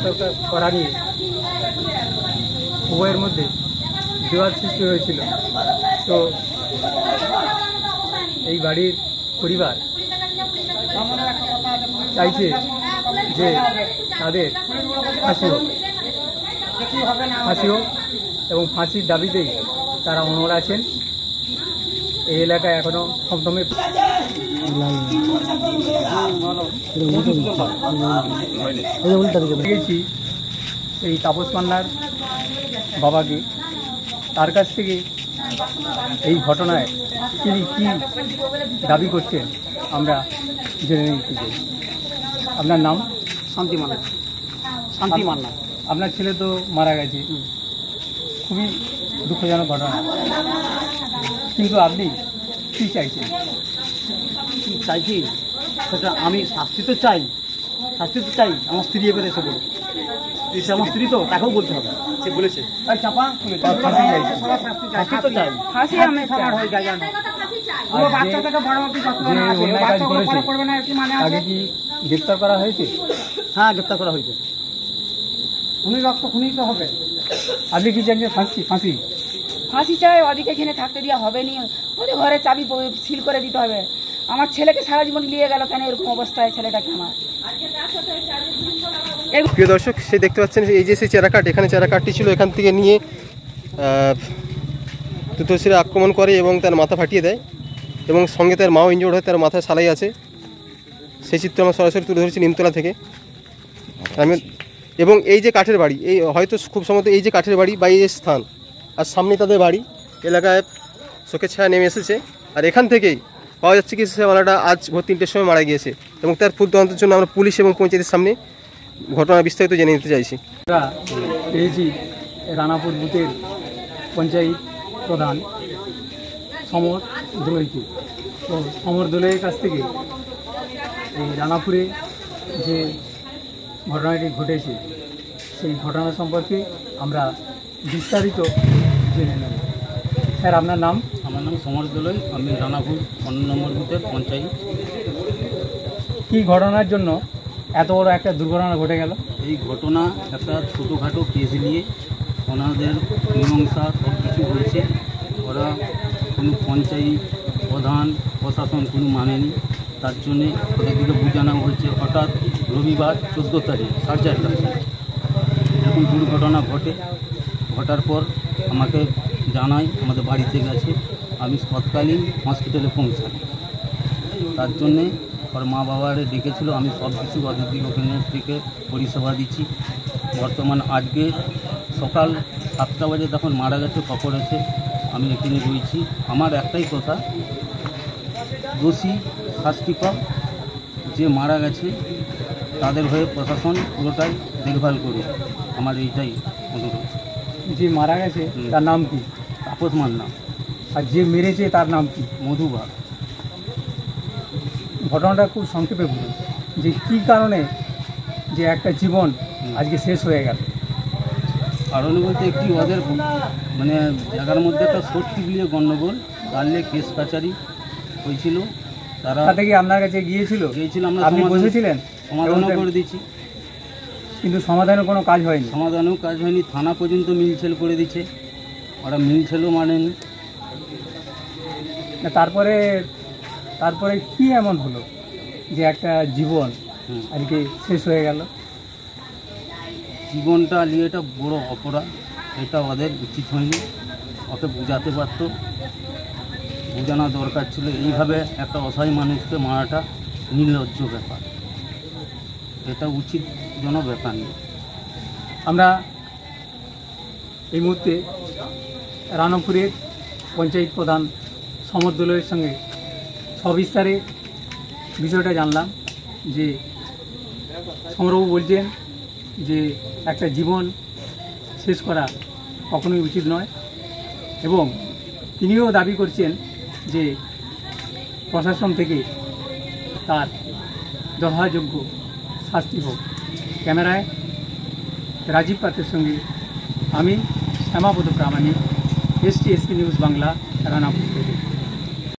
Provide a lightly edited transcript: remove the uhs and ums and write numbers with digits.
গ্রেপ্তার করা নিয়ে উভয়ের মধ্যে বিবাদ সৃষ্টি হয়েছিল। তো এই বাড়ির পরিবার চাইছে যে তাদের ফাঁসি হোক এবং ফাঁসির দাবিতেই তারা অনড় আছেন। এই এলাকায় এখনো থমথমে গেছি এই তাপস মান্নার বাবাকে, তার কাছ থেকে এই ঘটনায় তিনি কি দাবি করছেন আমরা জেনে নিতে চাই। আপনার নাম? শান্তি মান্না। আপনার ছেলে তো মারা গেছে, খুবই দুঃখজনক ঘটনা, কিন্তু আপনি কি চাইছেন? চাইছি সেটা আমি শাস্তি তো চাই, আমার স্ত্রী এবারে এসে বলে, আমার স্ত্রী তো তাকেও বলতে হবে, সে বলেছে চাপা শাস্তি তো চাই। আগে কি গ্রেপ্তার করা হয়েছে? হ্যাঁ, গ্রেপ্তার করা হয়েছে। উনি রক্ত খুনি তো হবে। আপনি কি চাইছেন? ফাঁসি চাই, ওদিকে এখানে থাকতে দেওয়া হবে নি, ওদের ঘরে চাবি সিল করে দিতে হবে। আমার ছেলেকে সারা জীবন নিয়ে গেল কেন এরকম অবস্থায় ছেলেটাকে আমার। প্রিয় দর্শক, সে দেখতে পাচ্ছেন এই যে সেই চেরাকাঠ, এখানে চেরাকাঠটি ছিল, এখান থেকে নিয়ে তুতসীরা আক্রমণ করে এবং তার মাথা ফাটিয়ে দেয় এবং সঙ্গে তার মাও ইনজোর্ড হয়, তার মাথায় সালাই আছে। সেই চিত্র আমরা সরাসরি তুলে ধরেছি নিমতলা থেকে। এবং এই যে কাঠের বাড়ি, এই হয়তো খুব সম্ভবত এই যে কাঠের বাড়ি বা এই যে স্থান, আর সামনে তাদের বাড়ি, এলাকায় শোকের ছায়া নেমে এসেছে। আর এখান থেকেই পাওয়া যাচ্ছে কি সে মালাটা আজ ভোর 3টের সময় মারা গিয়েছে এবং তার ফুল তদন্তের জন্য আমরা পুলিশ এবং পঞ্চায়েতের সামনে ঘটনা বিস্তারিত জেনে নিতে চাইছি। আমরা পেয়েছি রানাপুর বুথের পঞ্চায়েত প্রধান সমর দোলইকে। তো সমর দোলইয়ের কাছ থেকে এই রানাপুরে যে ঘটনাটি ঘটেছে সেই ঘটনা সম্পর্কে আমরা বিস্তারিত জেনে নেব। স্যার, আপনার নাম? আমার নাম সমর দোলই, আমি রানাপুর 15 নম্বর বুথের পঞ্চায়েত। কি ঘটনার জন্য এত বড় একটা দুর্ঘটনা ঘটে গেল? এই ঘটনা একটা ছোটোখাটো কেস নিয়ে ওনাদের মীমাংসা সব কিছু হয়েছে। ওরা কোনো পঞ্চায়েত প্রধান প্রশাসন কোনো মানেনি, তার জন্যে ওদেরকে বোঝানো হয়েছে। হঠাৎ রবিবার 14 তারিখ 4:30টার সময় এরকম দুর্ঘটনা ঘটার পর আমাকে জানাই, আমাদের বাড়িতে গেছে, আমি তৎকালীন হসপিটালে পৌঁছাই। তার জন্যে ওর মা বাবারে ডেকেছিল, আমি সব কিছু ওদের দিকে ওখানে থেকে পরিষেবা দিচ্ছি। বর্তমান আজকে সকাল 7টা বাজে তখন মারা গেছে, খবর এসে আমি এখানে রয়েছি। আমার একটাই কথা, দোষী শাস্তি পাক, যে মারা গেছে তাদের হয়ে প্রশাসন পুরোটাই দেখভাল করুক, আমার এইটাই অনুরোধ। যে মারা গেছে তার নাম কি? তাপস মান্না। আর যে মেরেছে তার নাম কি? মধুবাগ। ঘটনাটা খুব সংক্ষেপে বলুন, যে কী কারণে যে একটা জীবন আজকে শেষ হয়ে গেল? কারণ বলতে একটি ওদের মানে জায়গার মধ্যে একটা সত্যি নিয়ে গণ্ডগোল, তাহলে কেস কাচারি হয়েছিল। তারা থেকে আপনার কাছে গিয়েছিল, আমরা আপনি বসেছিলেন, সমাধানও করে দিচ্ছি, কিন্তু সমাধানের কোনো কাজ হয়নি। থানা পর্যন্ত মিলছেল করে দিচ্ছে, ওরা মিলছেলও মানেনি। তারপরে কি এমন হলো যে একটা জীবন আজকে শেষ হয়ে গেল? জীবনটা নিয়ে এটা বড় অপরাধ, এটা ওদের উচিত হয়নি, ওকে বোঝাতে পারত, বোঝানো দরকার ছিল। এইভাবে একটা অসহায় মানুষকে মারাটা নির্লজ্জ ব্যাপার, এটা উচিতজনক ব্যাপার নেই। আমরা এই মুহূর্তে রানাপুরের পঞ্চায়েত প্রধান সমর দোলইয়ের সঙ্গে সবিস্তারে বিষয়টা জানলাম। যে সমরবাবু বলছেন যে একটা জীবন শেষ করা কখনোই উচিত নয়, এবং তিনিও দাবি করছেন যে প্রশাসন থেকে তার যথাযোগ্য শাস্তি হোক। ক্যামেরায় রাজীব পাত্রের সঙ্গে আমি শ্যামাপদ প্রামাণিক, STSP নিউজ বাংলা, রানাপুর থেকে।